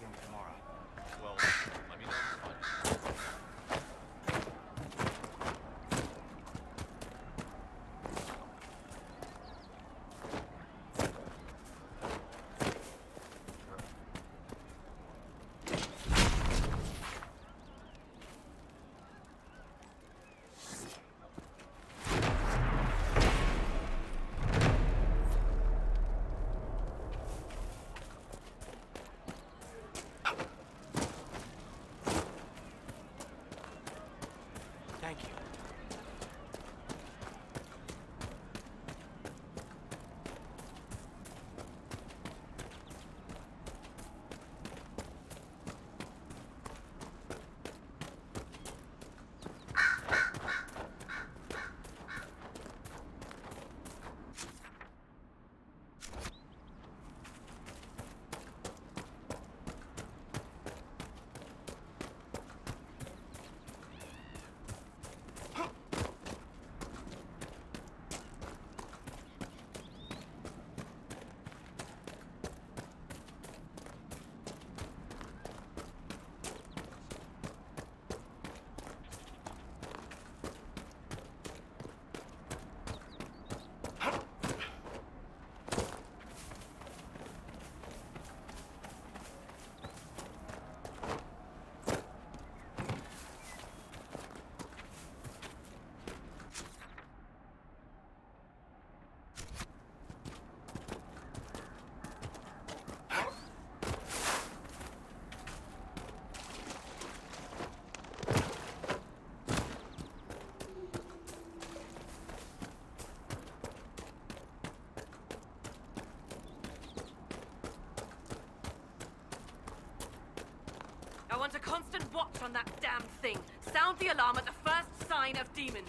from tomorrow. Well, let me know if it's fine. Thank you. I want a constant watch on that damn thing. Sound the alarm at the first sign of demons.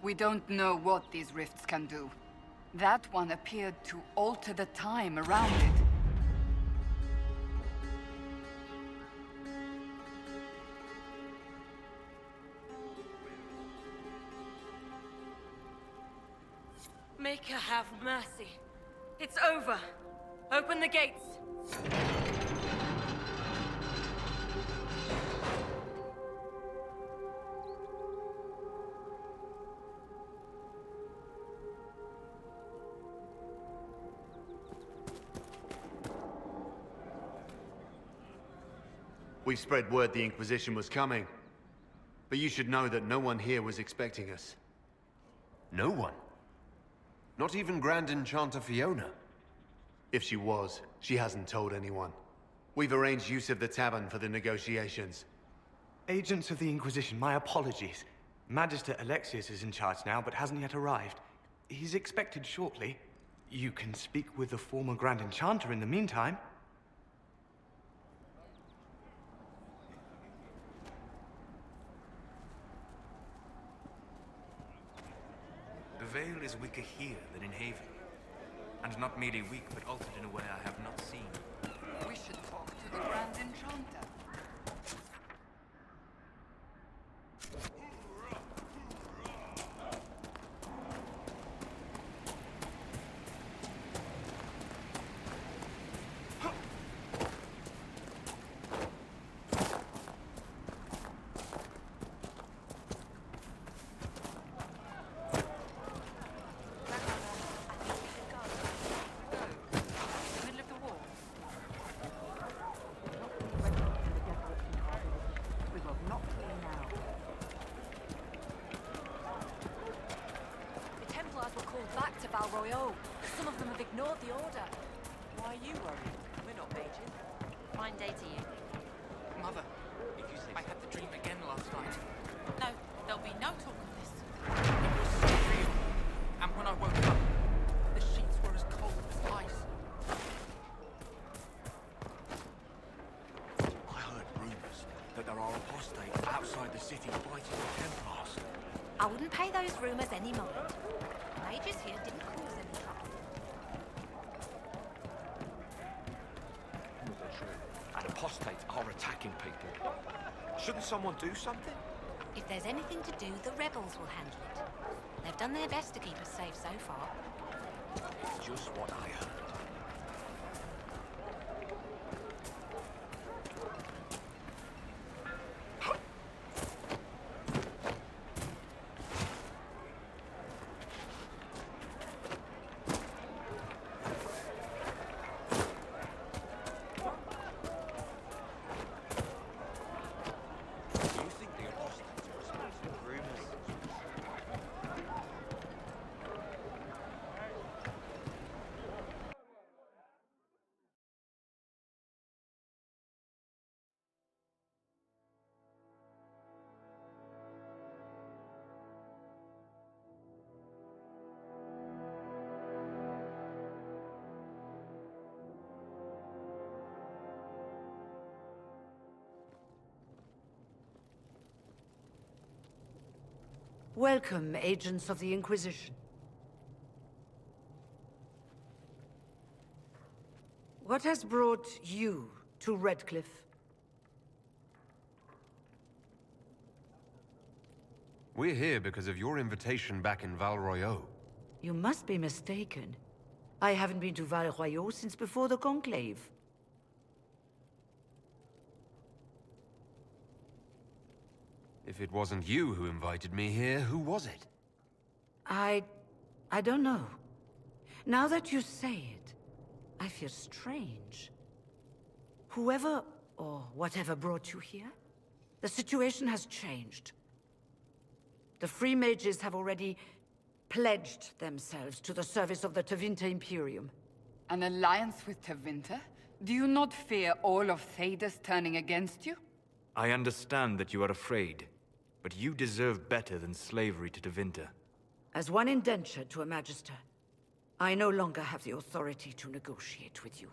We don't know what these rifts can do. That one appeared to alter the time around it. Make her have mercy. It's over. Open the gates. We spread word the Inquisition was coming. But you should know that no one here was expecting us. No one? Not even Grand Enchanter Fiona? If she was, she hasn't told anyone. We've arranged use of the tavern for the negotiations. Agents of the Inquisition, my apologies. Magister Alexius is in charge now, but hasn't yet arrived. He's expected shortly. You can speak with the former Grand Enchanter in the meantime. Veil is weaker here than in Haven. And not merely weak, but altered in a way I have not seen. We should talk to the Grand Enchanter. Some of them have ignored the order. Why are you worried? We're not mages. Fine day to you. Mother, I had the dream again last night. No, there'll be no talk of this. It was so real. And when I woke up, the sheets were as cold as ice. I heard rumors that there are apostates outside the city fighting the Templars. I wouldn't pay those rumors any mind. Mages here didn't cause any trouble. And apostates are attacking people. Shouldn't someone do something? If there's anything to do, the rebels will handle it. They've done their best to keep us safe so far. It's just what I heard. Welcome, agents of the Inquisition. What has brought you to Redcliffe? We're here because of your invitation back in Val Royeaux. You must be mistaken. I haven't been to Val Royeaux since before the Conclave. If it wasn't you who invited me here, who was it? I don't know. Now that you say it, I feel strange. Whoever or whatever brought you here, the situation has changed. The Free Mages have already pledged themselves to the service of the Tevinter Imperium. An alliance with Tevinter? Do you not fear all of Thedas turning against you? I understand that you are afraid, but you deserve better than slavery to Tevinter. As one indentured to a Magister, I no longer have the authority to negotiate with you.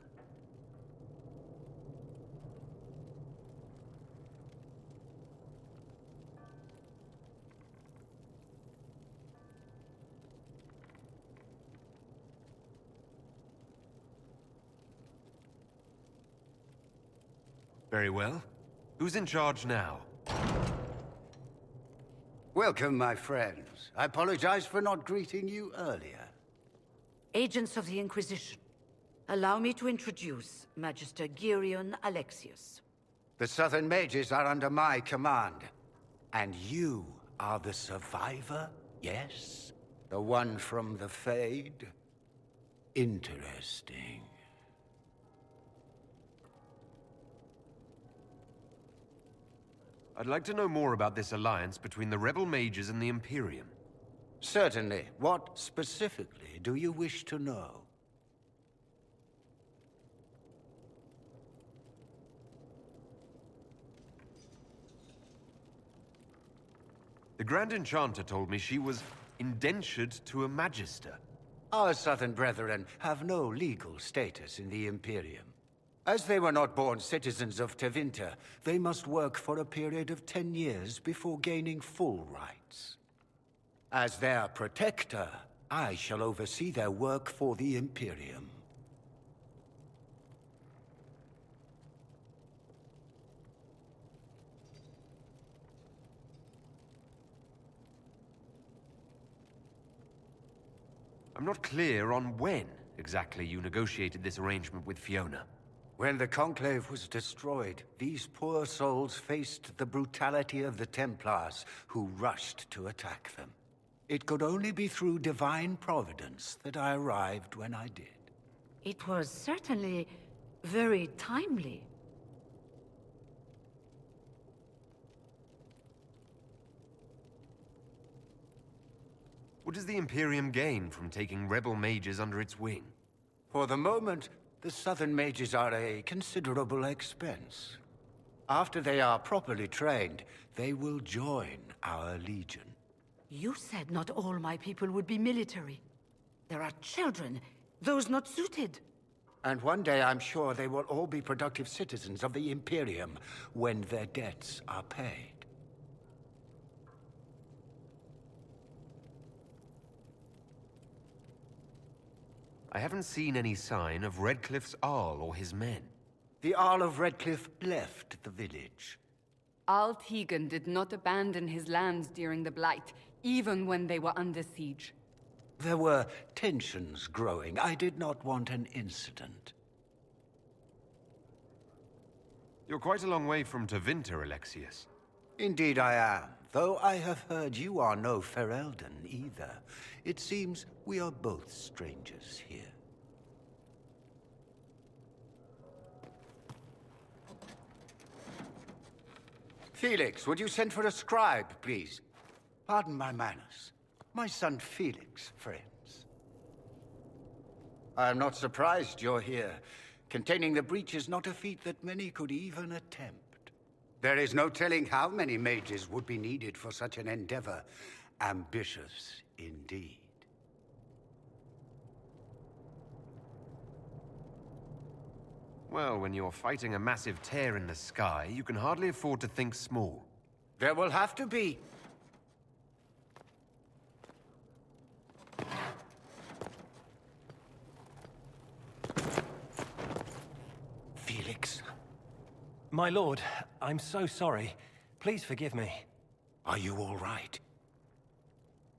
Very well. Who's in charge now? Welcome, my friends. I apologize for not greeting you earlier. Agents of the Inquisition, allow me to introduce Magister Gearion Alexius. The Southern Mages are under my command. And you are the survivor, yes? The one from the Fade? Interesting. I'd like to know more about this alliance between the rebel mages and the Imperium. Certainly. What specifically do you wish to know? The Grand Enchanter told me she was indentured to a Magister. Our Southern brethren have no legal status in the Imperium. As they were not born citizens of Tevinter, they must work for a period of 10 years before gaining full rights. As their protector, I shall oversee their work for the Imperium. I'm not clear on when exactly you negotiated this arrangement with Fiona. When the Conclave was destroyed, these poor souls faced the brutality of the Templars, who rushed to attack them. It could only be through divine providence that I arrived when I did. It was certainly very timely. What does the Imperium gain from taking rebel mages under its wing? For the moment, the Southern mages are a considerable expense. After they are properly trained, they will join our legion. You said not all my people would be military. There are children, those not suited. And one day I'm sure they will all be productive citizens of the Imperium when their debts are paid. I haven't seen any sign of Redcliffe's Arl or his men. The Arl of Redcliffe left the village. Al Tegan did not abandon his lands during the Blight, even when they were under siege. There were tensions growing. I did not want an incident. You're quite a long way from Tevinter, Alexius. Indeed I am, though I have heard you are no Ferelden either. It seems we are both strangers here. Felix, would you send for a scribe, please? Pardon my manners. My son Felix, friends. I am not surprised you're here. Containing the breach is not a feat that many could even attempt. There is no telling how many mages would be needed for such an endeavor. Ambitious, indeed. Well, when you're fighting a massive tear in the sky, you can hardly afford to think small. There will have to be. Felix. My lord, I'm so sorry. Please forgive me. Are you all right?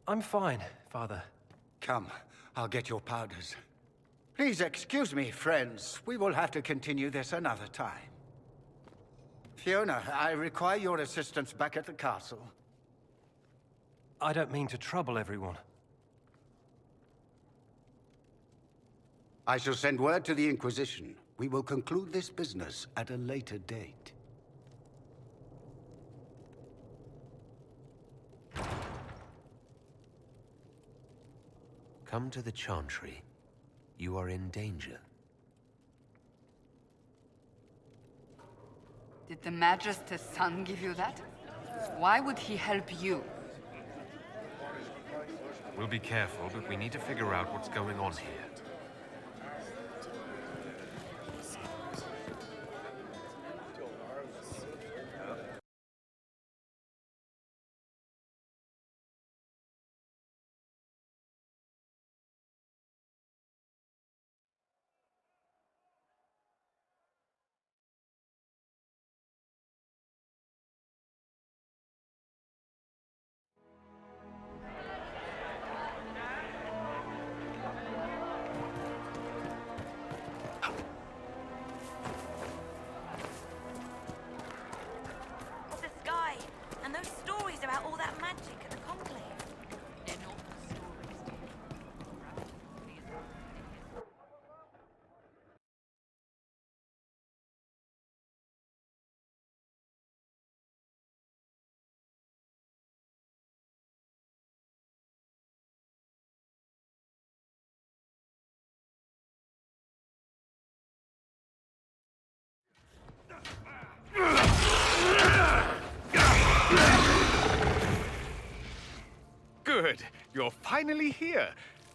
I'm fine, Father. Come, I'll get your powders. Please excuse me, friends. We will have to continue this another time. Fiona, I require your assistance back at the castle. I don't mean to trouble everyone. I shall send word to the Inquisition. We will conclude this business at a later date. Come to the Chantry. You are in danger. Did the Magister's son give you that? Why would he help you? We'll be careful, but we need to figure out what's going on here. Good. You're finally here.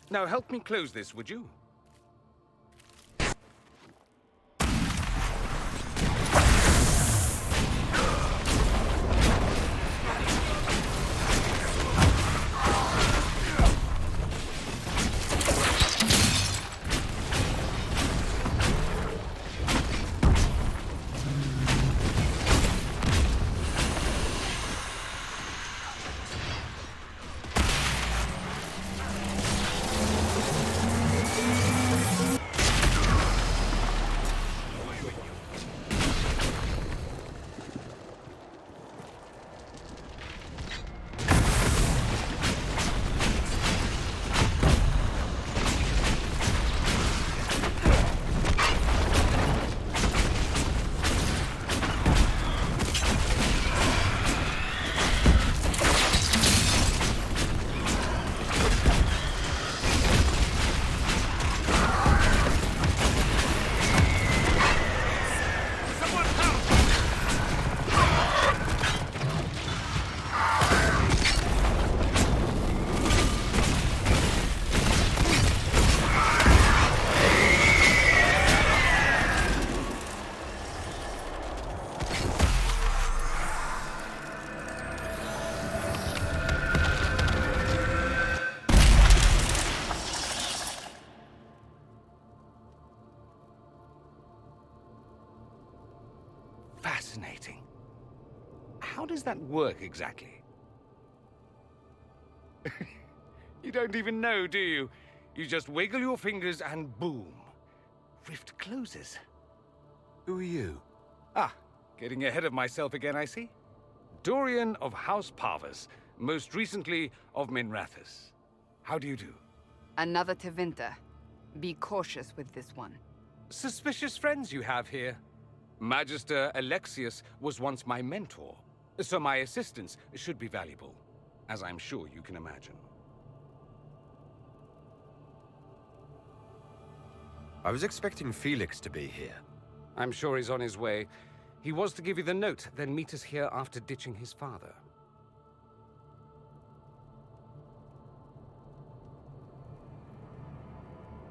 Now help me close this, would you? How does that work exactly? You don't even know, do you? You just wiggle your fingers and boom. Rift closes. Who are you? Ah, getting ahead of myself again, I see. Dorian of House Parvus, most recently of Minrathous. How do you do? Another Tevinter. Be cautious with this one. Suspicious friends you have here. Magister Alexius was once my mentor, so my assistance should be valuable, as I'm sure you can imagine. I was expecting Felix to be here. I'm sure he's on his way. He was to give you the note, then meet us here after ditching his father.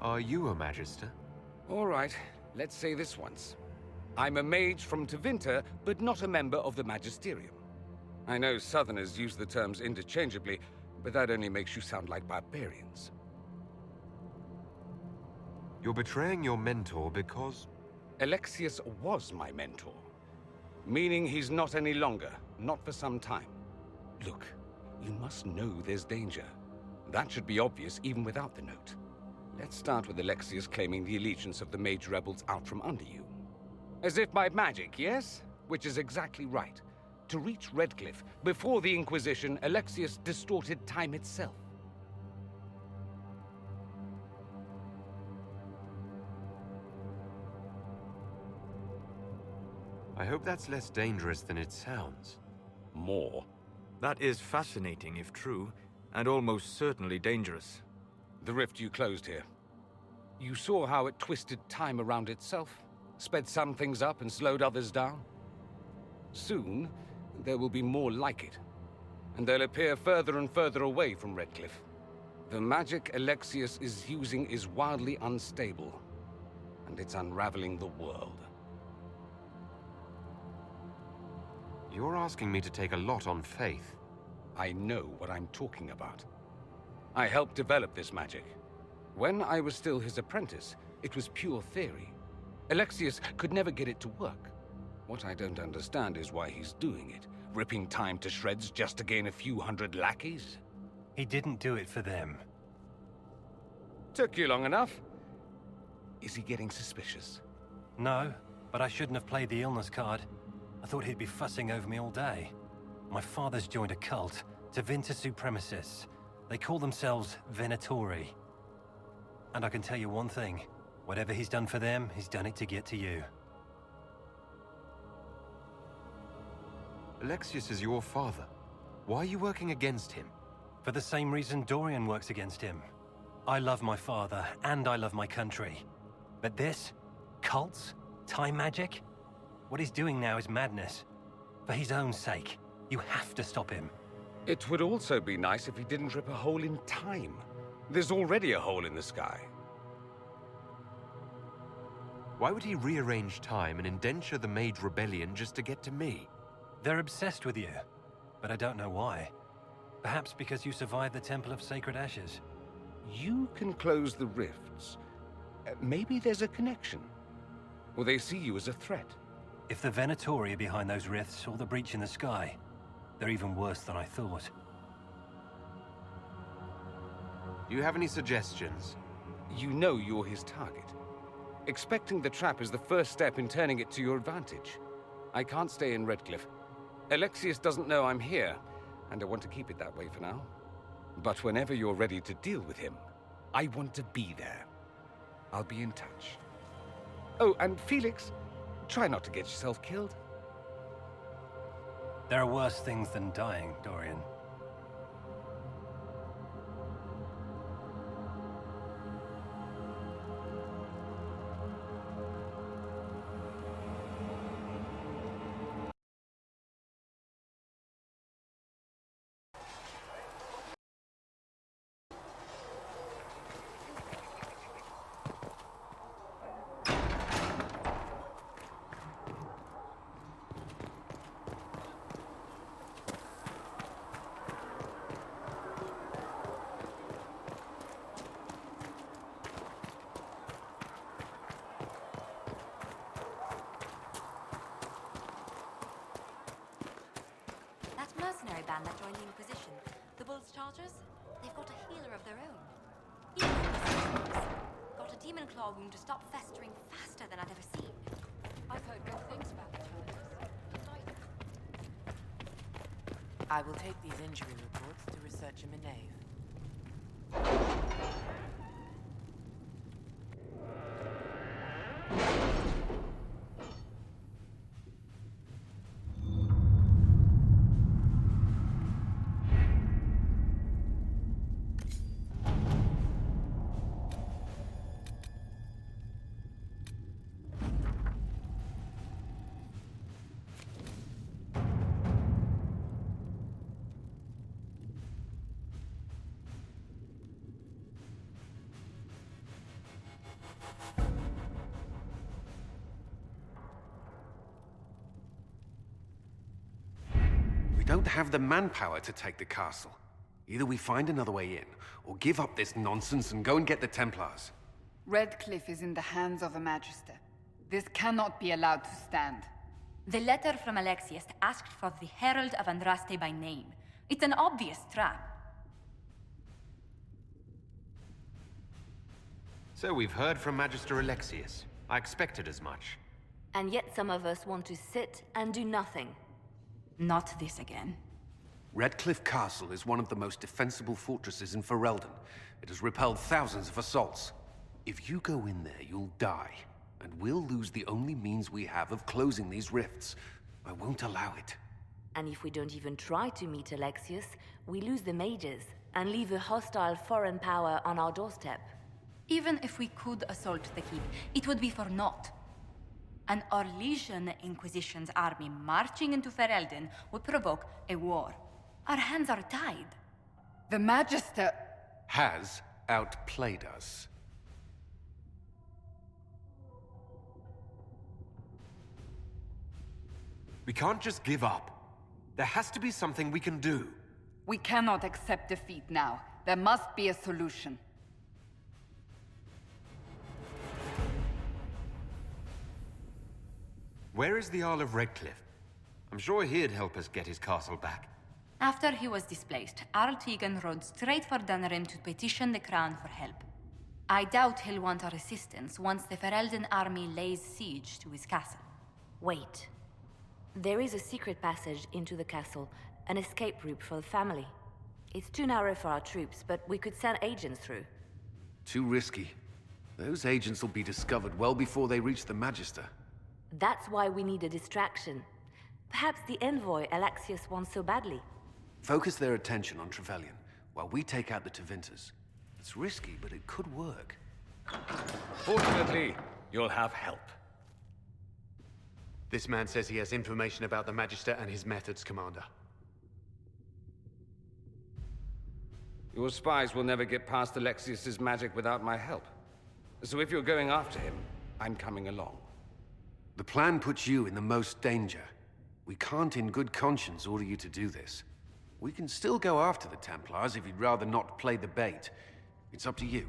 Are you a Magister? All right, let's say this once. I'm a mage from Tevinter, but not a member of the Magisterium. I know Southerners use the terms interchangeably, but that only makes you sound like barbarians. You're betraying your mentor because... Alexius was my mentor. Meaning he's not any longer, not for some time. Look, you must know there's danger. That should be obvious even without the note. Let's start with Alexius claiming the allegiance of the mage rebels out from under you. As if by magic, yes? Which is exactly right. To reach Redcliffe, before the Inquisition, Alexius distorted time itself. I hope that's less dangerous than it sounds. More. That is fascinating if true, and almost certainly dangerous. The rift you closed here. You saw how it twisted time around itself, sped some things up and slowed others down. Soon, there will be more like it, and they'll appear further and further away from Redcliffe. The magic Alexius is using is wildly unstable, and it's unraveling the world. You're asking me to take a lot on faith. I know what I'm talking about. I helped develop this magic. When I was still his apprentice, it was pure theory. Alexius could never get it to work. What I don't understand is why he's doing it, ripping time to shreds just to gain a few hundred lackeys. He didn't do it for them. Took you long enough. Is he getting suspicious? No, but I shouldn't have played the illness card. I thought he'd be fussing over me all day. My father's joined a cult, Tevinter Supremacists. They call themselves Venatori. And I can tell you one thing. Whatever he's done for them, he's done it to get to you. Alexius is your father. Why are you working against him? For the same reason Dorian works against him. I love my father, and I love my country. But this? Cults? Time magic? What he's doing now is madness. For his own sake, you have to stop him. It would also be nice if he didn't rip a hole in time. There's already a hole in the sky. Why would he rearrange time and indenture the Mage Rebellion just to get to me? They're obsessed with you, but I don't know why. Perhaps because you survived the Temple of Sacred Ashes. You can close the rifts. Maybe there's a connection. Or they see you as a threat. If the Venatori are behind those rifts or the breach in the sky, they're even worse than I thought. Do you have any suggestions? You know you're his target. Expecting the trap is the first step in turning it to your advantage. I can't stay in Redcliffe. Alexius doesn't know I'm here, and I want to keep it that way for now. But whenever you're ready to deal with him, I want to be there. I'll be in touch. Oh, and Felix, try not to get yourself killed. There are worse things than dying, Dorian. mercenary band that joined the Inquisition. The Bulls Chargers? They've got a healer of their own. Even got a demon claw wound to stop festering faster than I'd ever seen. I've heard good things about the Chargers. I will take these injury reports to research him in Nave. We don't have the manpower to take the castle. Either we find another way in, or give up this nonsense and go and get the Templars. Redcliffe is in the hands of a Magister. This cannot be allowed to stand. The letter from Alexius asked for the Herald of Andraste by name. It's an obvious trap. So we've heard from Magister Alexius. I expected as much. And yet some of us want to sit and do nothing. Not this again. Redcliffe Castle is one of the most defensible fortresses in Ferelden. It has repelled thousands of assaults. If you go in there, you'll die. And we'll lose the only means we have of closing these rifts. I won't allow it. And if we don't even try to meet Alexius, we lose the mages and leave a hostile foreign power on our doorstep. Even if we could assault the keep, it would be for naught. An Orlesian Inquisition's army marching into Ferelden would provoke a war. Our hands are tied. The Magister has outplayed us. We can't just give up. There has to be something we can do. We cannot accept defeat now. There must be a solution. Where is the Jarl of Redcliffe? I'm sure he'd help us get his castle back. After he was displaced, Arl Tegan rode straight for Dunrim to petition the Crown for help. I doubt he'll want our assistance once the Ferelden army lays siege to his castle. Wait. There is a secret passage into the castle, an escape route for the family. It's too narrow for our troops, but we could send agents through. Too risky. Those agents will be discovered well before they reach the Magister. That's why we need a distraction. Perhaps the envoy Alexius wants so badly. Focus their attention on Trevelyan, while we take out the Tevinters. It's risky, but it could work. Fortunately, you'll have help. This man says he has information about the Magister and his methods, Commander. Your spies will never get past Alexius's magic without my help. So if you're going after him, I'm coming along. The plan puts you in the most danger. We can't in good conscience order you to do this. We can still go after the Templars if you'd rather not play the bait. It's up to you.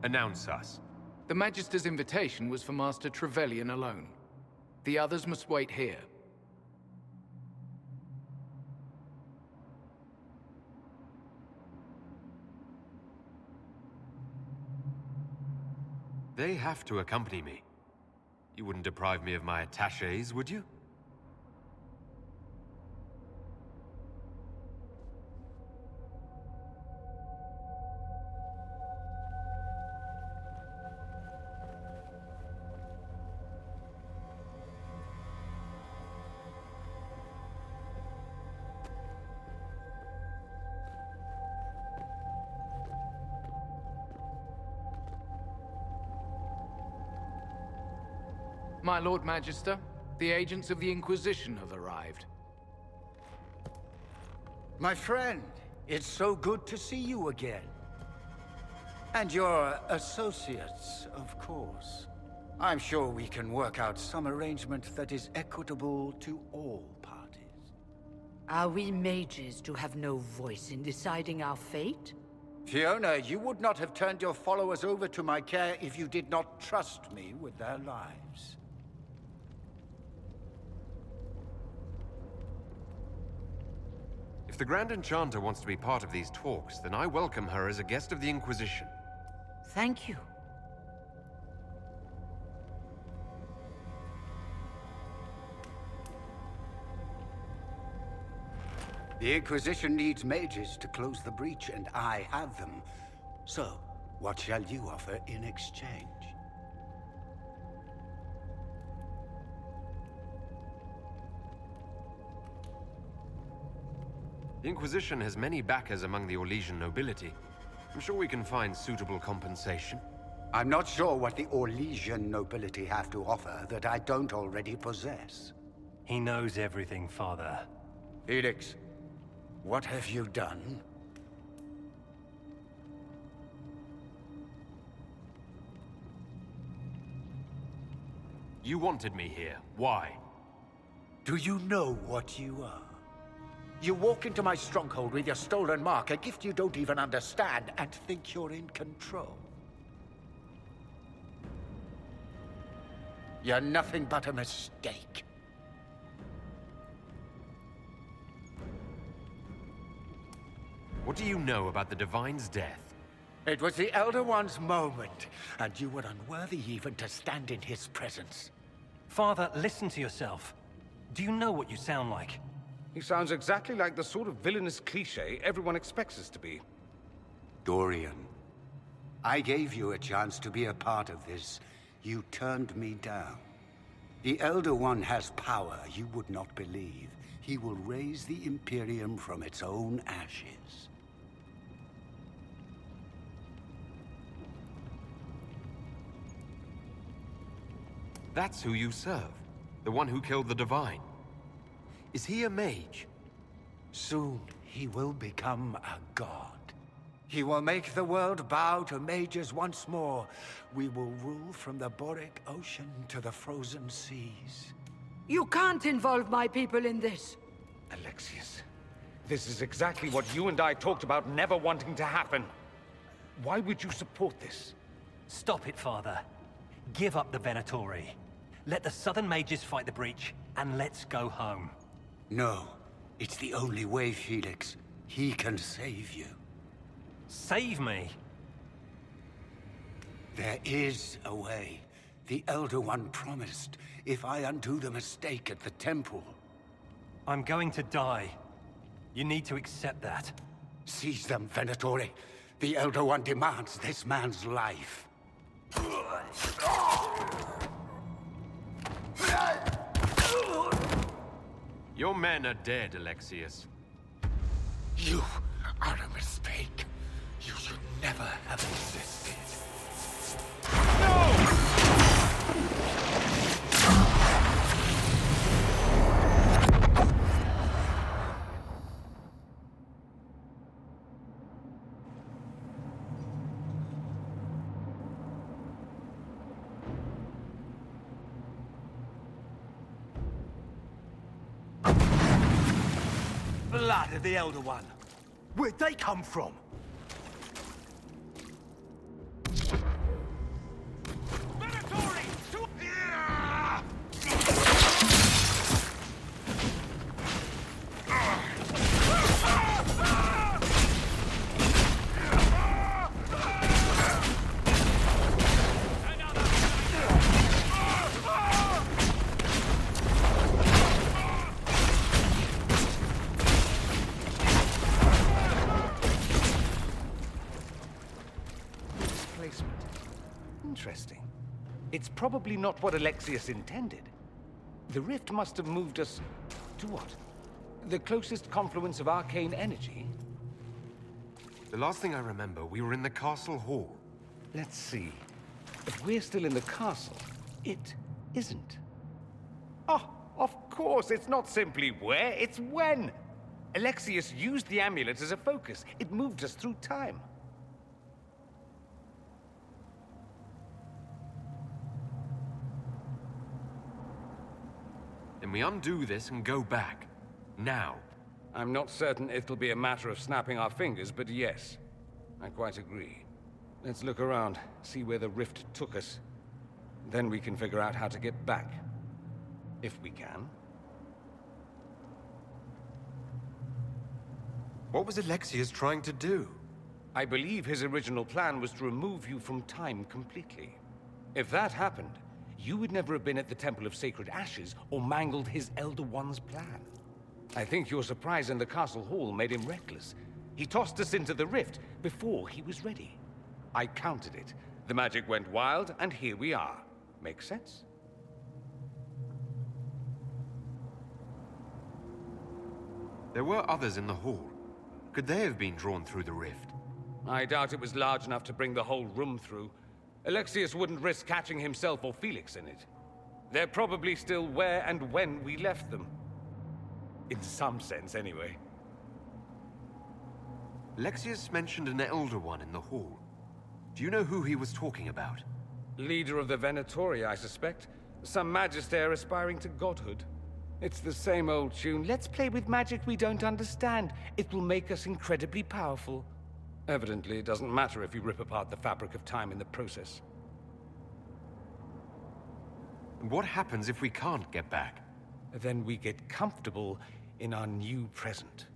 Announce us. The Magister's invitation was for Master Trevelyan alone. The others must wait here. They have to accompany me. You wouldn't deprive me of my attachés, would you? My Lord Magister, the agents of the Inquisition have arrived. My friend, it's so good to see you again. And your associates, of course. I'm sure we can work out some arrangement that is equitable to all parties. Are we mages to have no voice in deciding our fate? Fiona, you would not have turned your followers over to my care if you did not trust me with their lives. If the Grand Enchanter wants to be part of these talks, then I welcome her as a guest of the Inquisition. Thank you. The Inquisition needs mages to close the breach, and I have them. So, what shall you offer in exchange? The Inquisition has many backers among the Orlesian nobility. I'm sure we can find suitable compensation. I'm not sure what the Orlesian nobility have to offer that I don't already possess. He knows everything, Father. Felix, what have you done? You wanted me here. Why? Do you know what you are? You walk into my stronghold with your stolen mark, a gift you don't even understand, and think you're in control. You're nothing but a mistake. What do you know about the Divine's death? It was the Elder One's moment, and you were unworthy even to stand in his presence. Father, listen to yourself. Do you know what you sound like? He sounds exactly like the sort of villainous cliché everyone expects us to be. Dorian, I gave you a chance to be a part of this. You turned me down. The Elder One has power you would not believe. He will raise the Imperium from its own ashes. That's who you serve. The one who killed the Divine. Is he a mage? Soon, he will become a god. He will make the world bow to mages once more. We will rule from the Boric Ocean to the frozen seas. You can't involve my people in this. Alexius, this is exactly what you and I talked about never wanting to happen. Why would you support this? Stop it, Father. Give up the Venatori. Let the Southern Mages fight the breach, and let's go home. No, it's the only way, Felix. He can save you. Save me? There is a way. The Elder One promised, if I undo the mistake at the temple. I'm going to die. You need to accept that. Seize them, Venatori. The Elder One demands this man's life. Your men are dead, Alexius. You are a mistake. You should never have existed. Blood of the Elder One. Where'd they come from? Interesting. It's probably not what Alexius intended. The rift must have moved us to what? The closest confluence of arcane energy? The last thing I remember, we were in the castle hall. Let's see. If we're still in the castle, it isn't. course, it's not simply where, it's when. Alexius used the amulet as a focus. It moved us through time. Then we undo this and go back. Now. I'm not certain it'll be a matter of snapping our fingers, but yes. I quite agree. Let's look around, see where the rift took us. Then we can figure out how to get back. If we can. What was Alexius trying to do? I believe his original plan was to remove you from time completely. If that happened, you would never have been at the Temple of Sacred Ashes or mangled his Elder One's plan. I think your surprise in the castle hall made him reckless. He tossed us into the rift before he was ready. I countered it. The magic went wild, and here we are. Make sense? There were others in the hall. Could they have been drawn through the rift? I doubt it was large enough to bring the whole room through. Alexius wouldn't risk catching himself or Felix in it. They're probably still where and when we left them. In some sense, anyway. Alexius mentioned an Elder One in the hall. Do you know who he was talking about? Leader of the Venatori, I suspect. Some magister aspiring to godhood. It's the same old tune. Let's play with magic we don't understand. It will make us incredibly powerful. Evidently, it doesn't matter if you rip apart the fabric of time in the process. What happens if we can't get back? Then we get comfortable in our new present.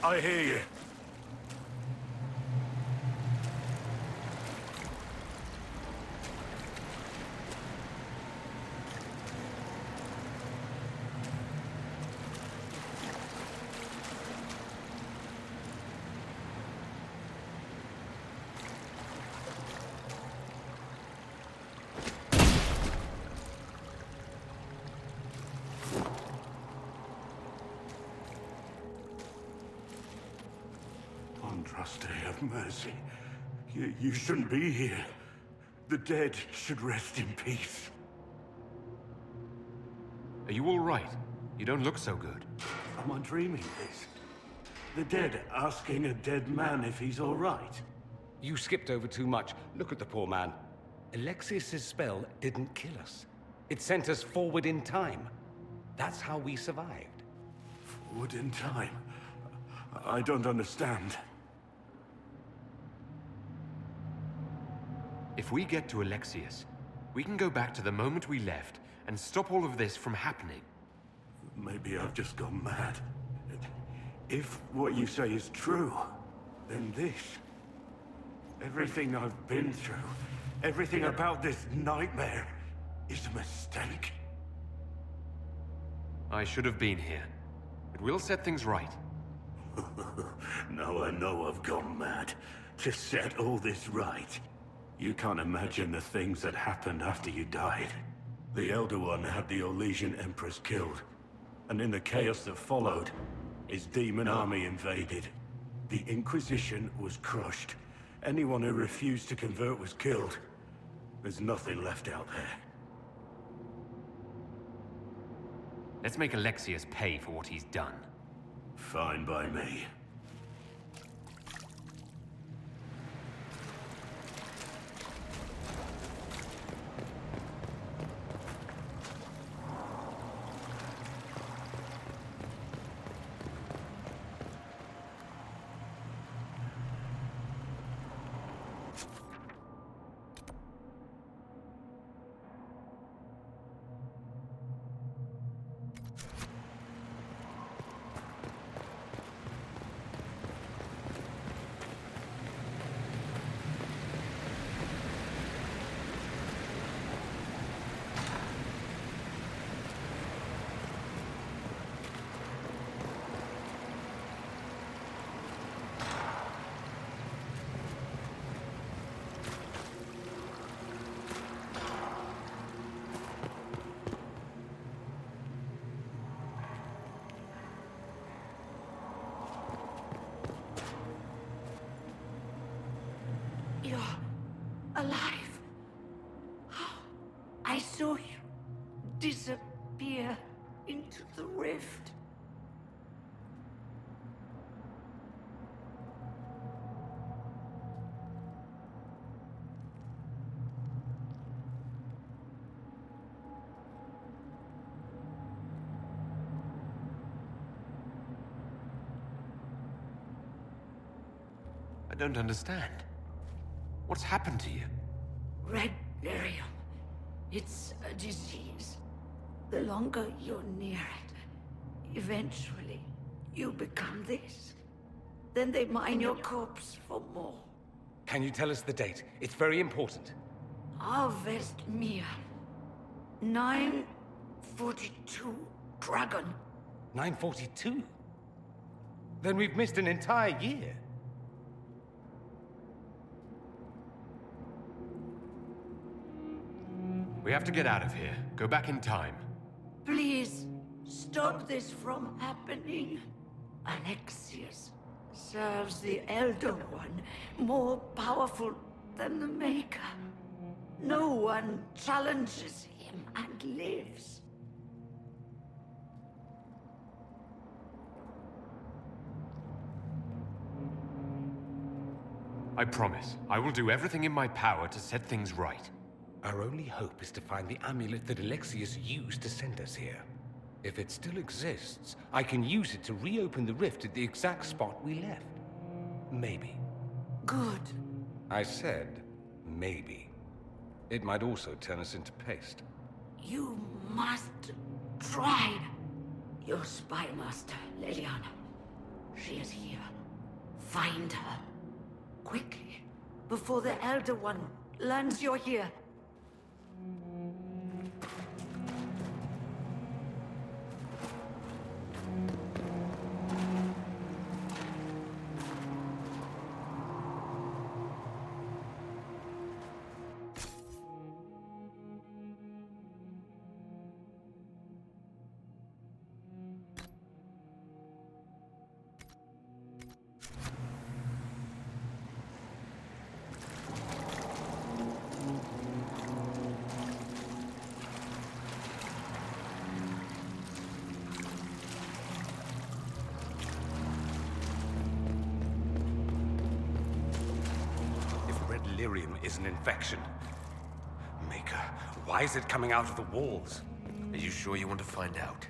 I hear you. Andraste, have mercy. You shouldn't be here. The dead should rest in peace. Are you all right? You don't look so good. Am I dreaming this? The dead asking a dead man if he's all right? You skipped over too much. Look at the poor man. Alexius' spell didn't kill us. It sent us forward in time. That's how we survived. Forward in time? I don't understand. If we get to Alexius, we can go back to the moment we left and stop all of this from happening. Maybe I've just gone mad. If what you say is true, then this... everything I've been through, everything about this nightmare, is a mistake. I should have been here. But we'll set things right. Now I know I've gone mad. To set all this right. You can't imagine the things that happened after you died. The Elder One had the Orlesian Empress killed. And in the chaos that followed, his demon army invaded. The Inquisition was crushed. Anyone who refused to convert was killed. There's nothing left out there. Let's make Alexius pay for what he's done. Fine by me. You're alive. I saw you disappear into the rift. I don't understand. What's happened to you? Red lyrium. It's a disease. The longer you're near it, eventually you become this. Then they mine your corpse for more. Can you tell us the date? It's very important. Harvest Mia. 942 Dragon. 942? Then we've missed an entire year. We have to get out of here. Go back in time. Please, stop this from happening. Alexius serves the Elder One, more powerful than the Maker. No one challenges him and lives. I promise. I will do everything in my power to set things right. Our only hope is to find the amulet that Alexius used to send us here. If it still exists, I can use it to reopen the rift at the exact spot we left. Maybe. Good. I said, maybe. It might also turn us into paste. You must try. Your spy master, Leliana. She is here. Find her. Quickly. Before the Elder One learns you're here. delirium is an infection. Maker, why is it coming out of the walls? Are you sure you want to find out?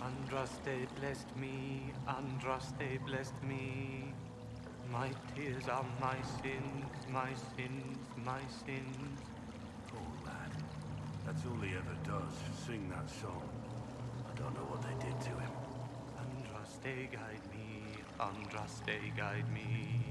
Andraste blessed me, Andraste blessed me. My tears are my sins, my sins, my sins. Poor lad. That's all he ever does, sing that song. I don't know what they did to him. Andraste guide me, Andraste guide me.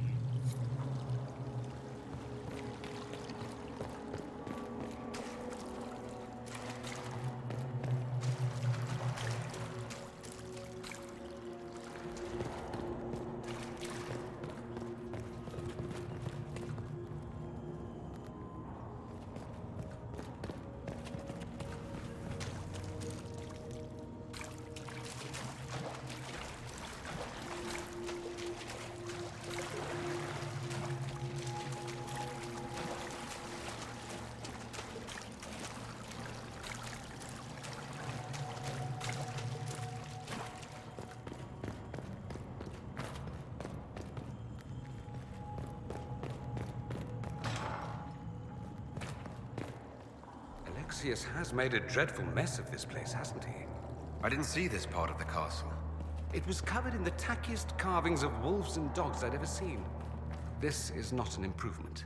Corypheus has made a dreadful mess of this place, hasn't he? I didn't see this part of the castle. It was covered in the tackiest carvings of wolves and dogs I'd ever seen. This is not an improvement.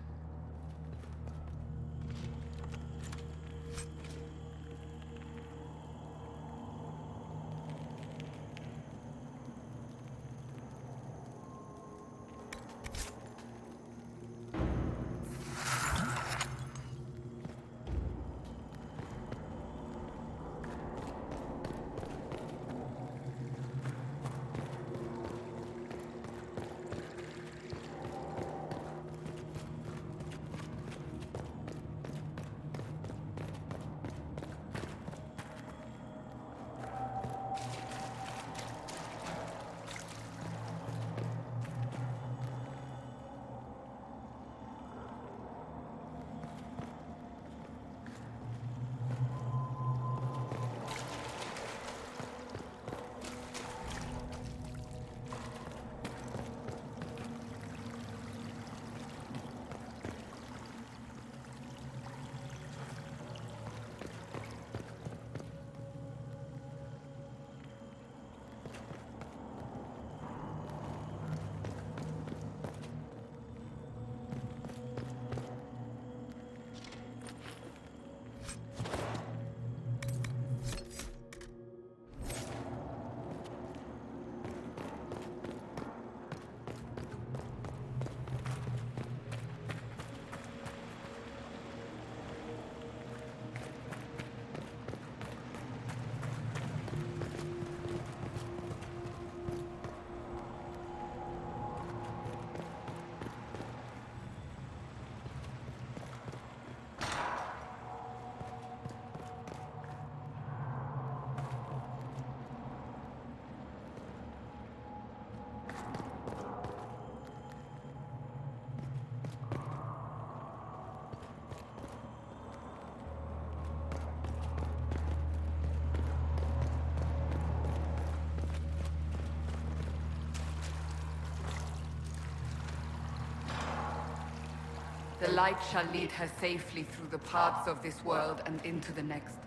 The light shall lead her safely through the paths of this world and into the next.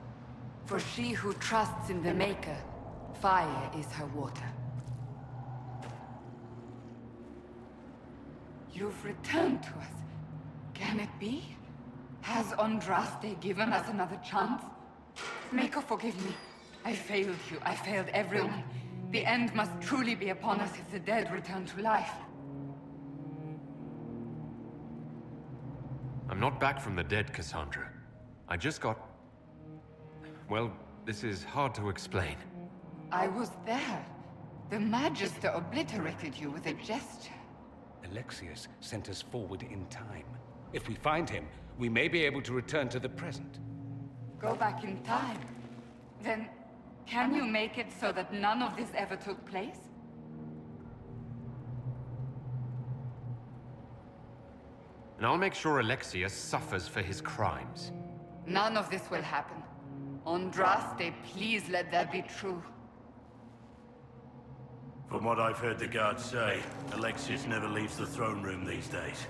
For she who trusts in the Maker, fire is her water. You've returned to us. Can it be? Has Andraste given us another chance? Maker, forgive me. I failed you. I failed everyone. The end must truly be upon us if the dead return to life. I'm not back from the dead, Cassandra. I just got... Well, this is hard to explain. I was there. The Magister obliterated you with a gesture. Alexius sent us forward in time. If we find him, we may be able to return to the present. Go back in time? Then, can you make it so that none of this ever took place? And I'll make sure Alexius suffers for his crimes. None of this will happen. Andraste, please let that be true. From what I've heard the guards say, Alexius never leaves the throne room these days.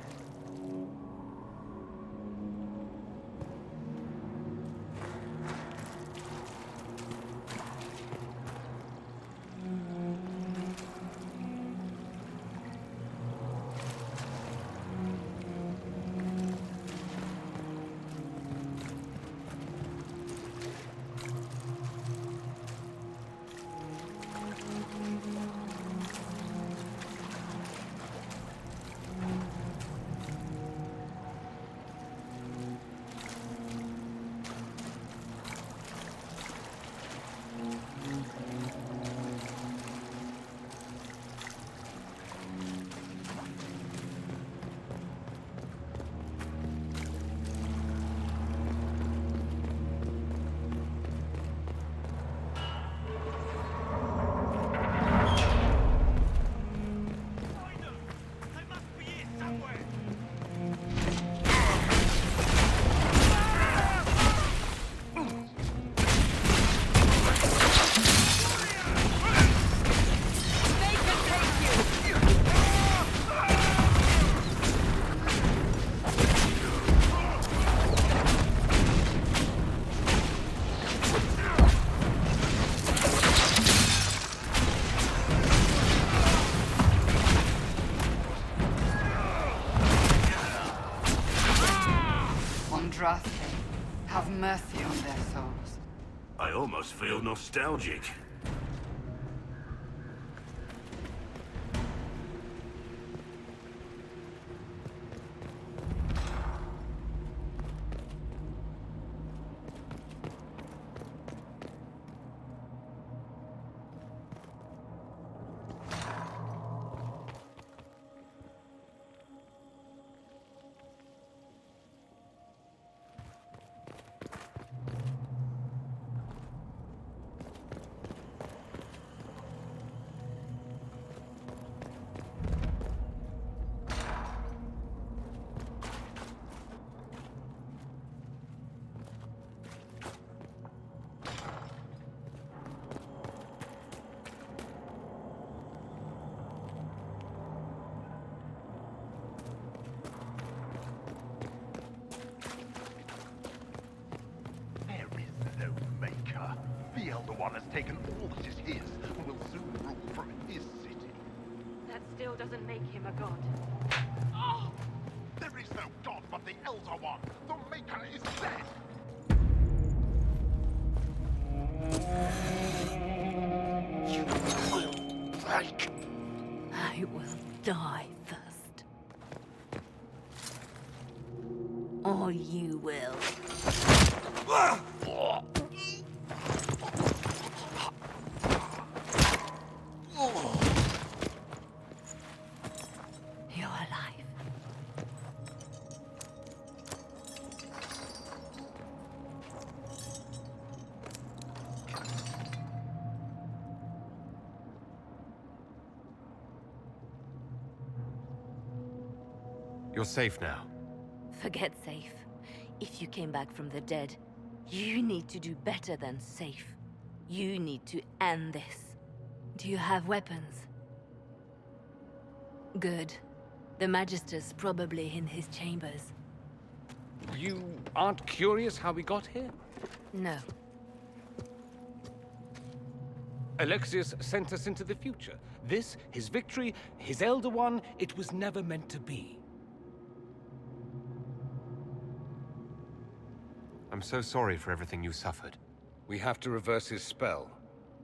Have mercy on their souls. I almost feel nostalgic. The Elder One has taken all that is his, and will soon rule from his city. That still doesn't make him a god. Oh! There is no god but the Elder One! The Maker is dead! You will break. I will die first. Or you will. You're alive. You're safe now. Forget safe. If you came back from the dead, you need to do better than safe. You need to end this. Do you have weapons? Good. The Magister's probably in his chambers. You aren't curious how we got here? No. Alexius sent us into the future. This, his victory, his Elder One, it was never meant to be. I'm so sorry for everything you suffered. We have to reverse his spell.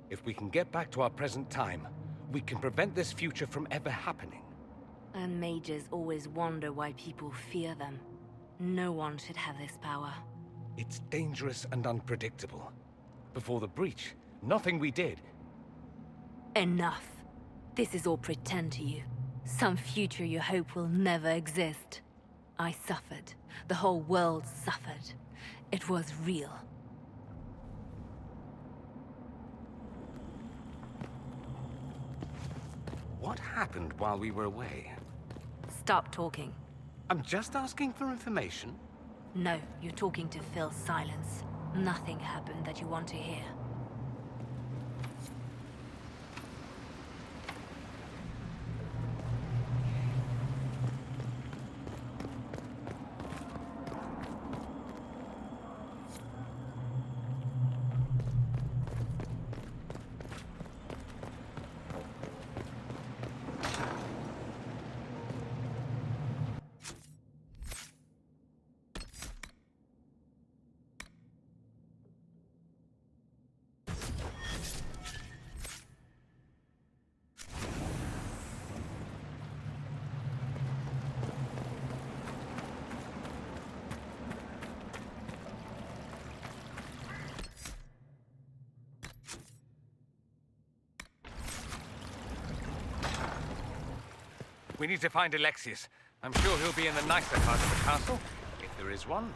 If we can get back to our present time, we can prevent this future from ever happening. And mages always wonder why people fear them. No one should have this power. It's dangerous and unpredictable. Before the breach, nothing we did. Enough. This is all pretend to you. Some future you hope will never exist. I suffered. The whole world suffered. It was real. What happened while we were away? Stop talking. I'm just asking for information. No, you're talking to fill silence. Nothing happened that you want to hear. We need to find Alexius. I'm sure he'll be in the nicer part of the castle, if there is one.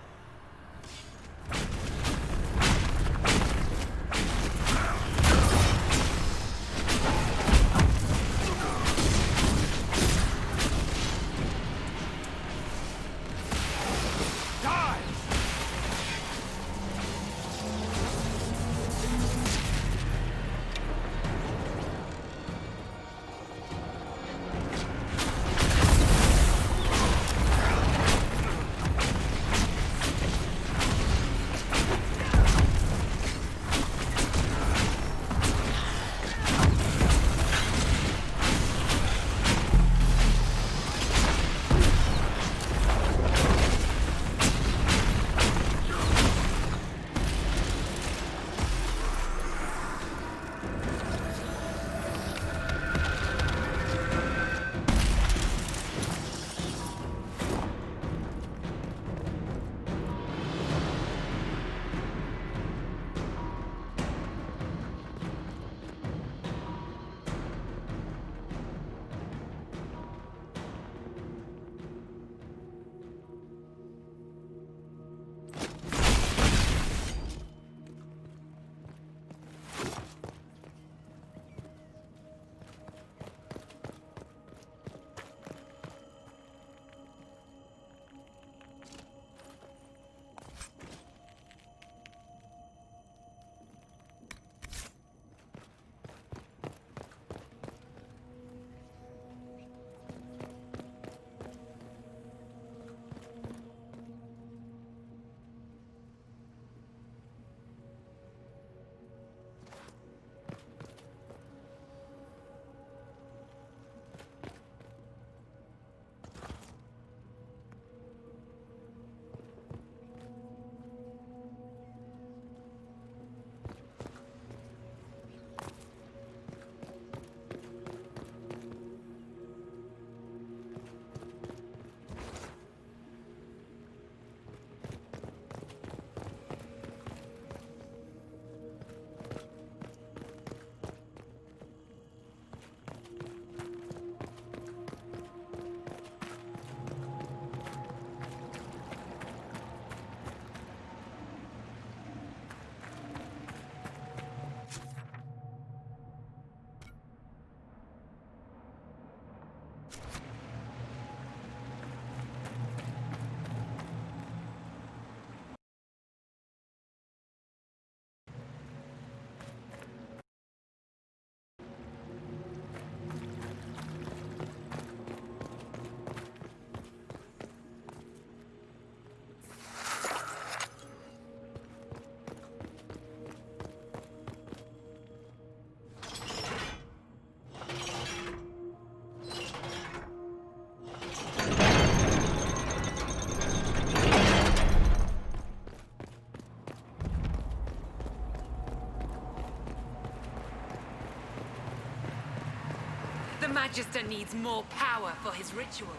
The Magister needs more power for his rituals.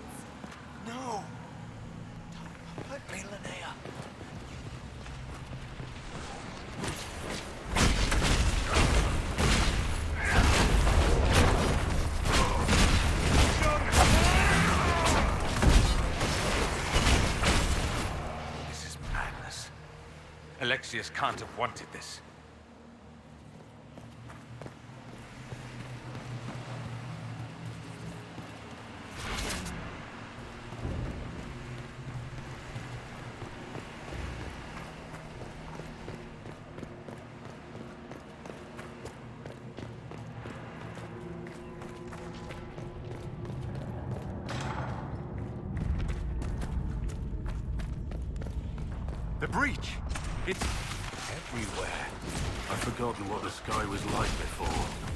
No! Don't let me Alexius can't have wanted this. The breach! It's everywhere. I've forgotten what the sky was like before.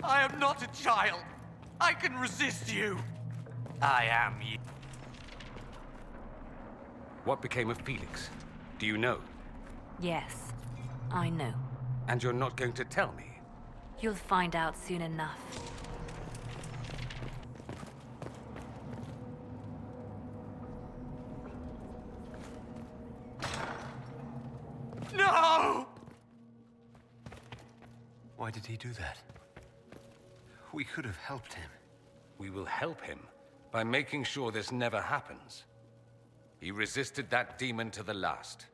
I am not a child. I can resist you. I am you. What became of Felix? Do you know? Yes, I know. And you're not going to tell me? You'll find out soon enough. No! Why did he do that? We could have helped him. We will help him by making sure this never happens. He resisted that demon to the last.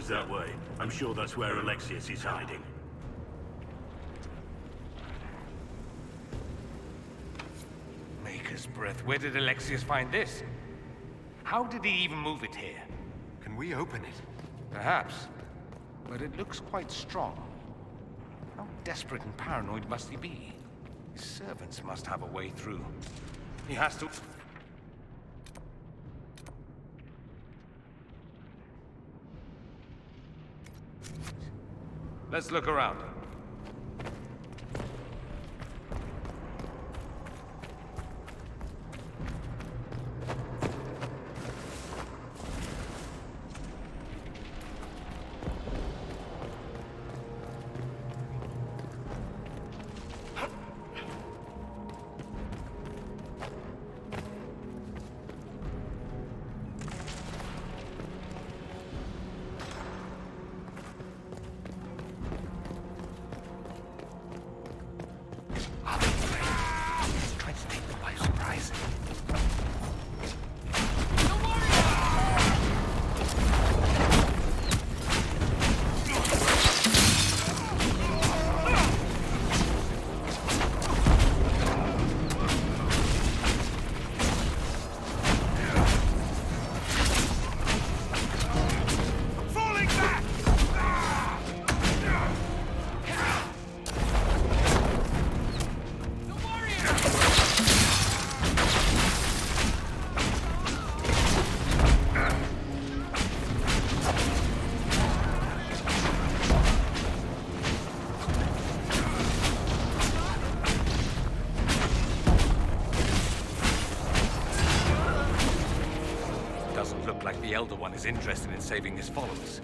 woods that way. I'm sure that's where Alexius is hiding. Maker's breath. Where did Alexius find this? How did he even move it here? Can we open it? Perhaps. But it looks quite strong. How desperate and paranoid must he be? His servants must have a way through. He has to... Let's look around. The Elder One is interested in saving his followers.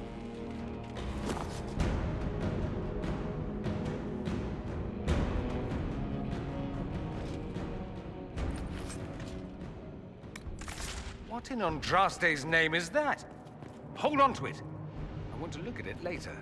What in Andraste's name is that? Hold on to it. I want to look at it later.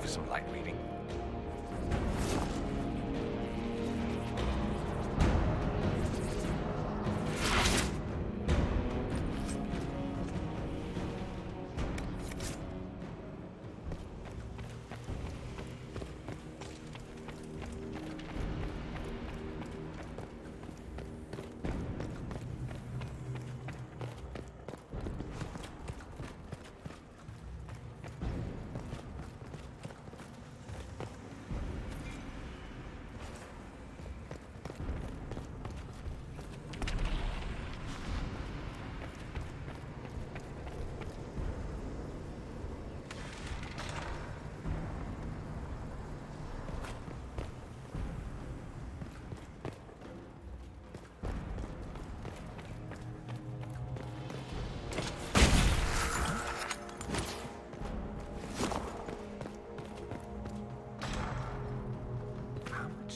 For some light reading.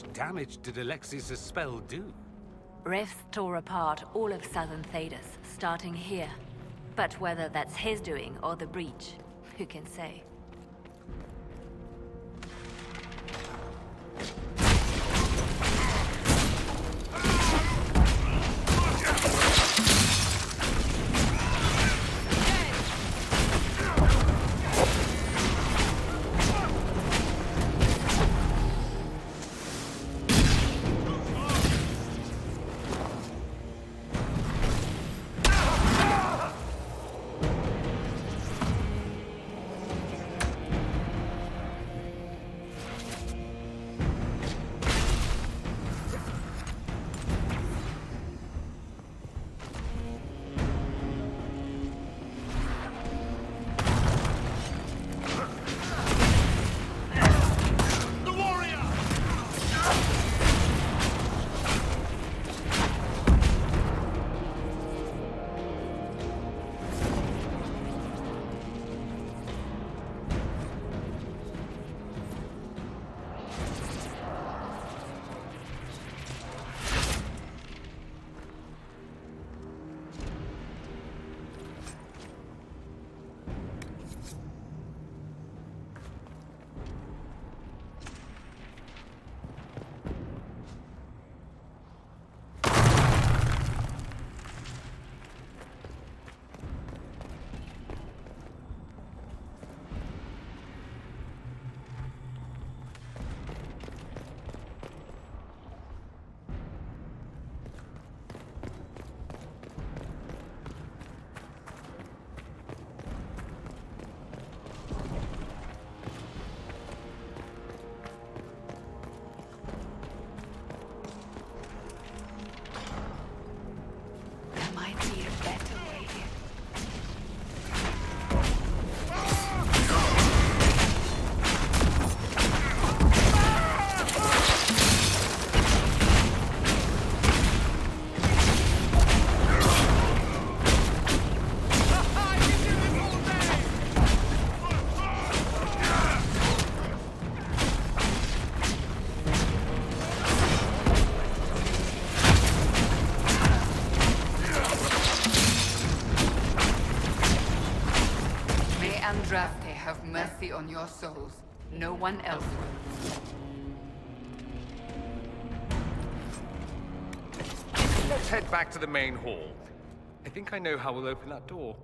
much damage did Alexius' spell do? Rifts tore apart all of southern Thedas, starting here. But whether that's his doing or the breach, who can say? Andraste have mercy on your souls. No one else will. Let's head back to the main hall. I think I know how we'll open that door.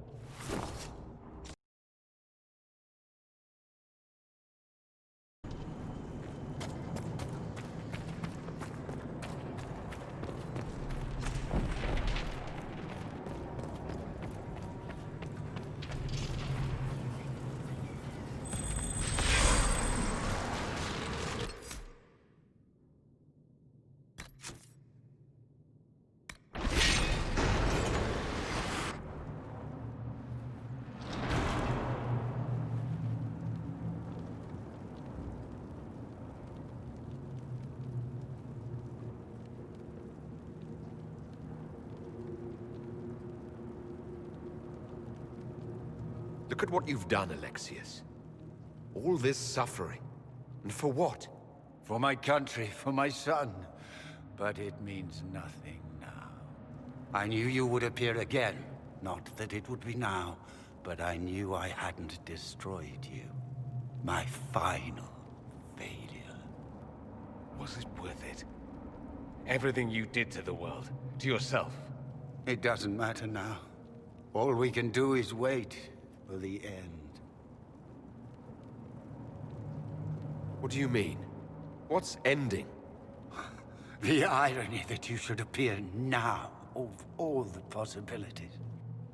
Look at what you've done, Alexius. All this suffering. And for what? For my country, for my son. But it means nothing now. I knew you would appear again. Not that it would be now, but I knew I hadn't destroyed you. My final failure. Was it worth it? Everything you did to the world, to yourself. It doesn't matter now. All we can do is wait for the end. What do you mean? What's ending? The irony that you should appear now, of all the possibilities.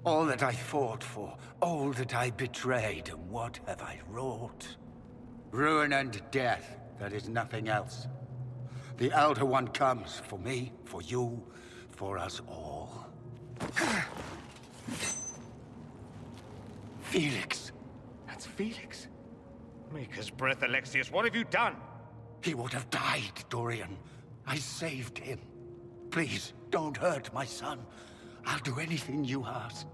All that I fought for, all that I betrayed, and what have I wrought? Ruin and death, that is nothing else. The Elder One comes for me, for you, for us all. Felix. That's Felix. Maker's breath, Alexius, what have you done? He would have died, Dorian. I saved him. Please, don't hurt my son. I'll do anything you ask.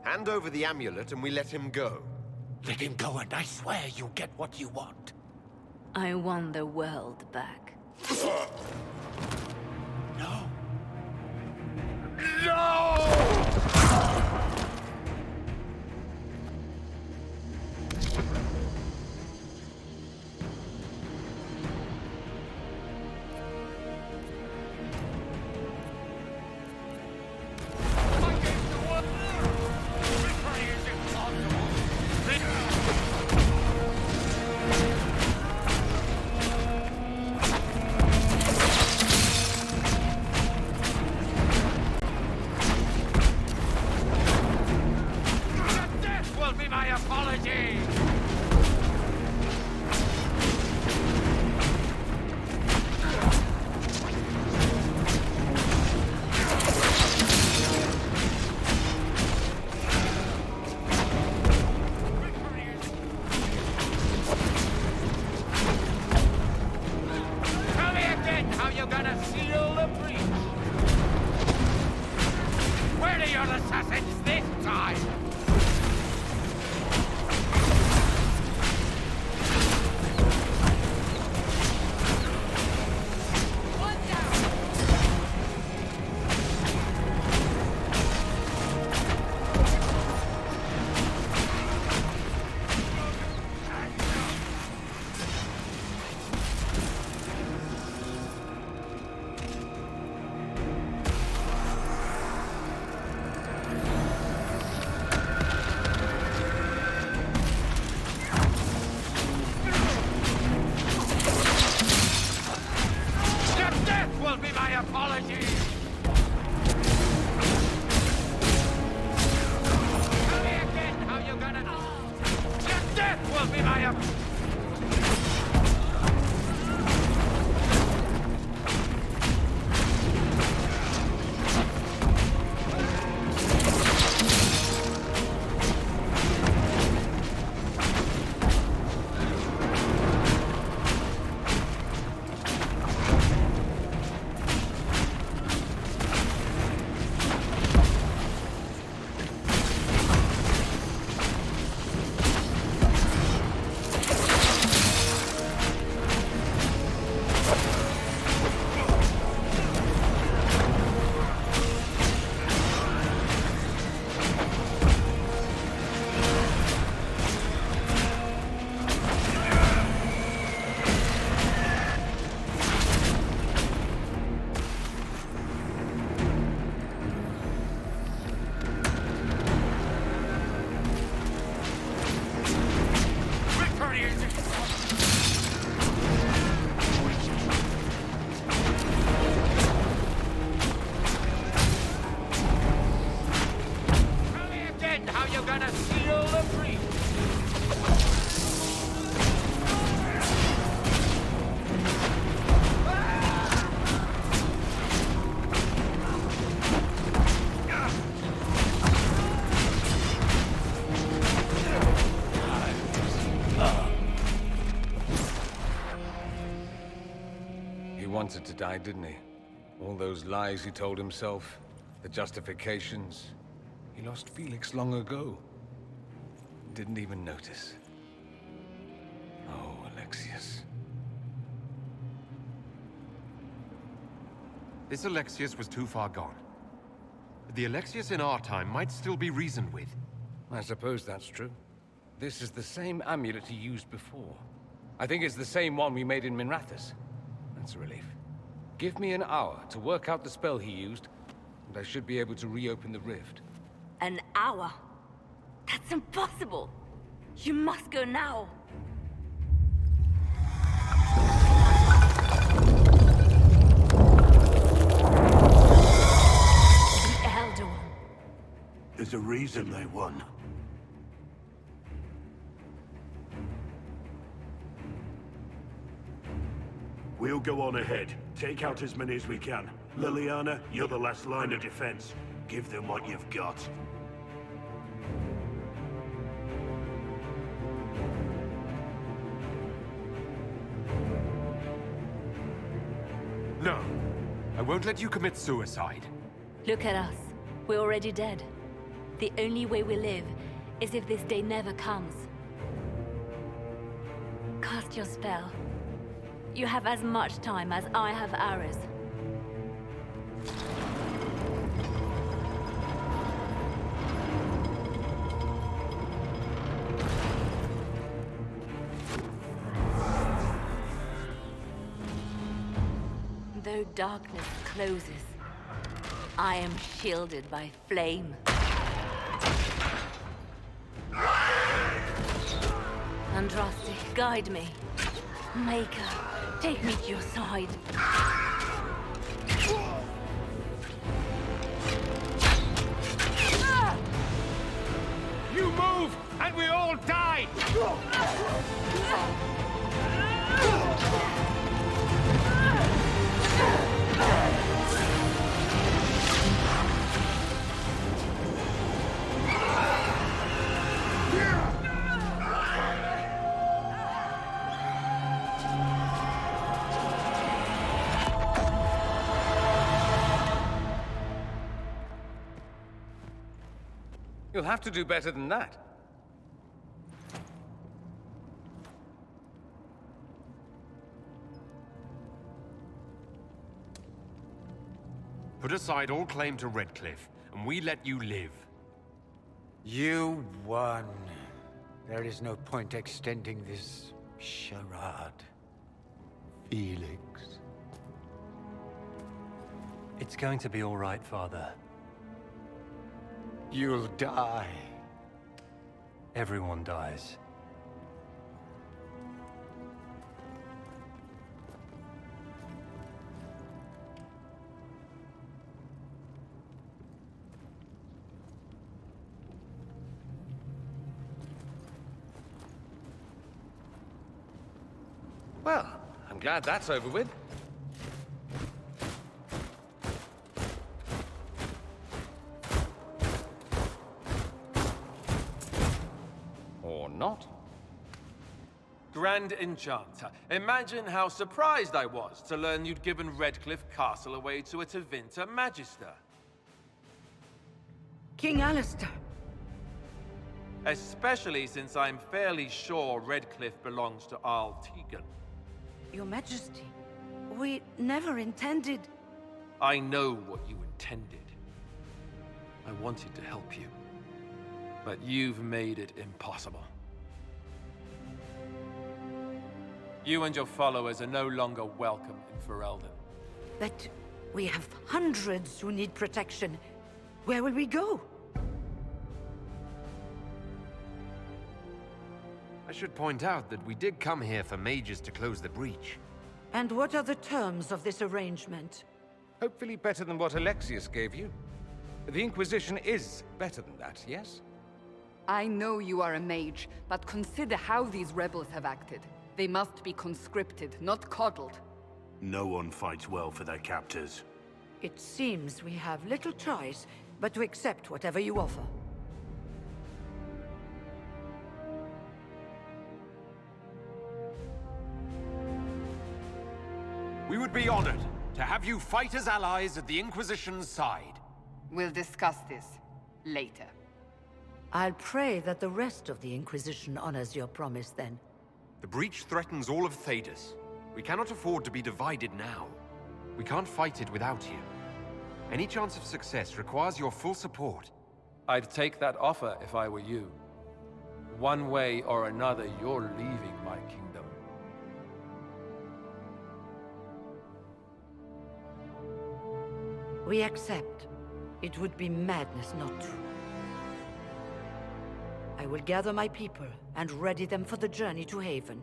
Hand over the amulet and we let him go. Let him go and I swear you'll get what you want. I want the world back. No. Wanted to die, didn't he? All those lies he told himself, the justifications. He lost Felix long ago. Didn't even notice. Oh, Alexius. This Alexius was too far gone. The Alexius in our time might still be reasoned with. I suppose that's true. This is the same amulet he used before. I think it's the same one we made in Minrathous. That's a relief. Give me an hour to work out the spell he used, and I should be able to reopen the rift. An hour? That's impossible! You must go now! The Elder One. There's a reason they won. We'll go on ahead. Take out as many as we can. Liliana, you're the last line of defense. Give them what you've got. No. I won't let you commit suicide. Look at us. We're already dead. The only way we live is if this day never comes. cast your spell. You have as much time as I have arrows. Though darkness closes, I am shielded by flame. Andraste, guide me. Maker, take me to your side. You move, and we all die! You'll have to do better than that. Put aside all claim to Redcliffe, and we let you live. You won. There is no point extending this charade. Felix. It's going to be all right, Father. You'll die. Everyone dies. Well, I'm glad that's over with. Or not. Grand Enchanter, imagine how surprised I was to learn you'd given Redcliffe Castle away to a Tevinter Magister. King Alistair. Especially since I'm fairly sure Redcliffe belongs to Arl Tegan. Your Majesty, we never intended... I know what you intended. I wanted to help you. But you've made it impossible. You and your followers are no longer welcome in Ferelden. But we have hundreds who need protection. Where will we go? I should point out that we did come here for mages to close the breach. And what are the terms of this arrangement? Hopefully better than what Alexius gave you. The Inquisition is better than that, yes? I know you are a mage, but consider how these rebels have acted. They must be conscripted, not coddled. No one fights well for their captors. It seems we have little choice but to accept whatever you offer. We would be honored to have you fight as allies at the Inquisition's side. We'll discuss this later. I'll pray that the rest of the Inquisition honors your promise then. The breach threatens all of Thedas. We cannot afford to be divided now. We can't fight it without you. Any chance of success requires your full support. I'd take that offer if I were you. One way or another, you're leaving my kingdom. We accept. It would be madness not to. I will gather my people and ready them for the journey to Haven.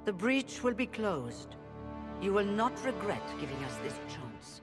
The breach will be closed. You will not regret giving us this chance.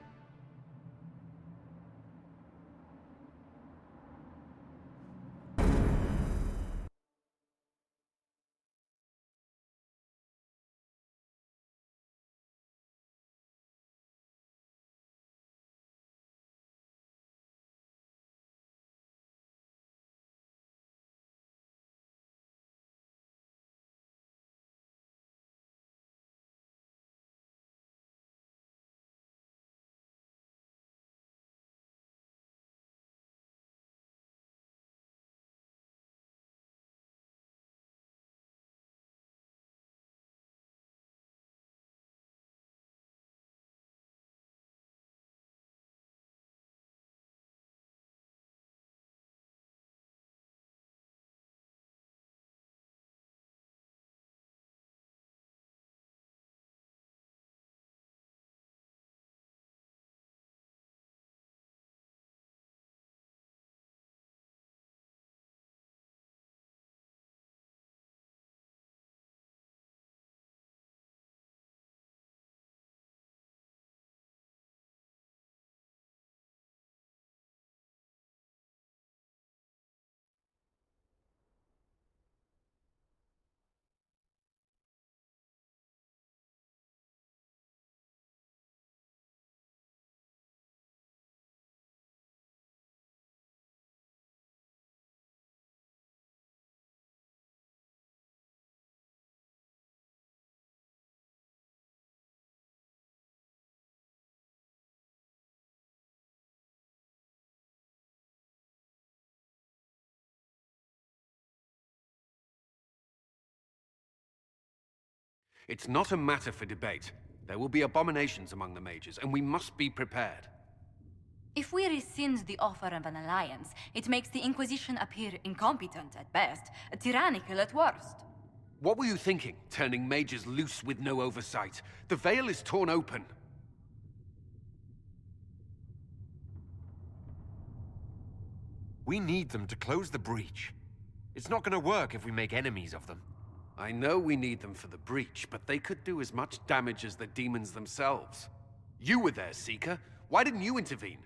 It's not a matter for debate. There will be abominations among the mages, and we must be prepared. If we rescind the offer of an alliance, it makes the Inquisition appear incompetent at best, tyrannical at worst. What were you thinking, turning mages loose with no oversight? The veil is torn open. We need them to close the breach. It's not gonna work if we make enemies of them. I know we need them for the breach, but they could do as much damage as the demons themselves. You were there, Seeker. Why didn't you intervene?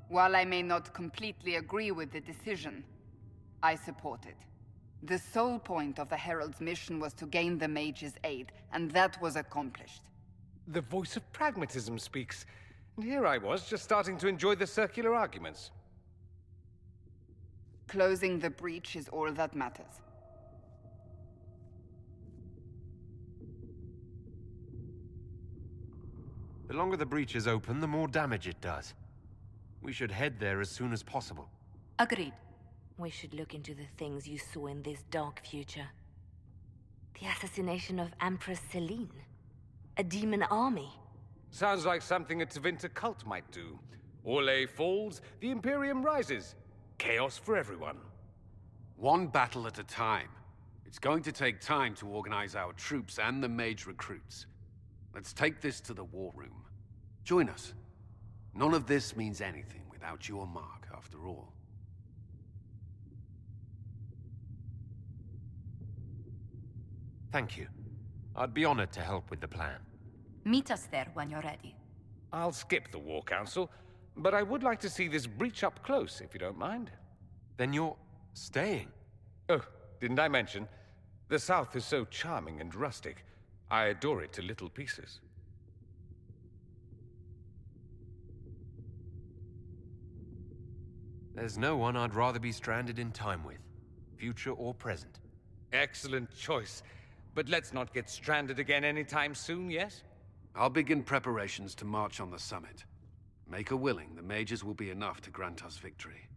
While I may not completely agree with the decision, I support it. The sole point of the Herald's mission was to gain the mage's aid, and that was accomplished. The voice of pragmatism speaks. And here I was, just starting to enjoy the circular arguments. Closing the breach is all that matters. The longer the breach is open, the more damage it does. We should head there as soon as possible. Agreed. We should look into the things you saw in this dark future. The assassination of Empress Celine. A demon army. Sounds like something a Tevinter cult might do. Orlais falls, the Imperium rises. Chaos for everyone. One battle at a time. It's going to take time to organize our troops and the mage recruits. Let's take this to the war room. Join us. None of this means anything without your mark, after all. Thank you. I'd be honored to help with the plan. Meet us there when you're ready. I'll skip the War Council, but I would like to see this breach up close, if you don't mind. Then you're staying? Oh, didn't I mention? The South is so charming and rustic. I adore it to little pieces. There's no one I'd rather be stranded in time with, future or present. Excellent choice. But let's not get stranded again anytime soon, yes? I'll begin preparations to march on the summit. Maker willing, the mages will be enough to grant us victory.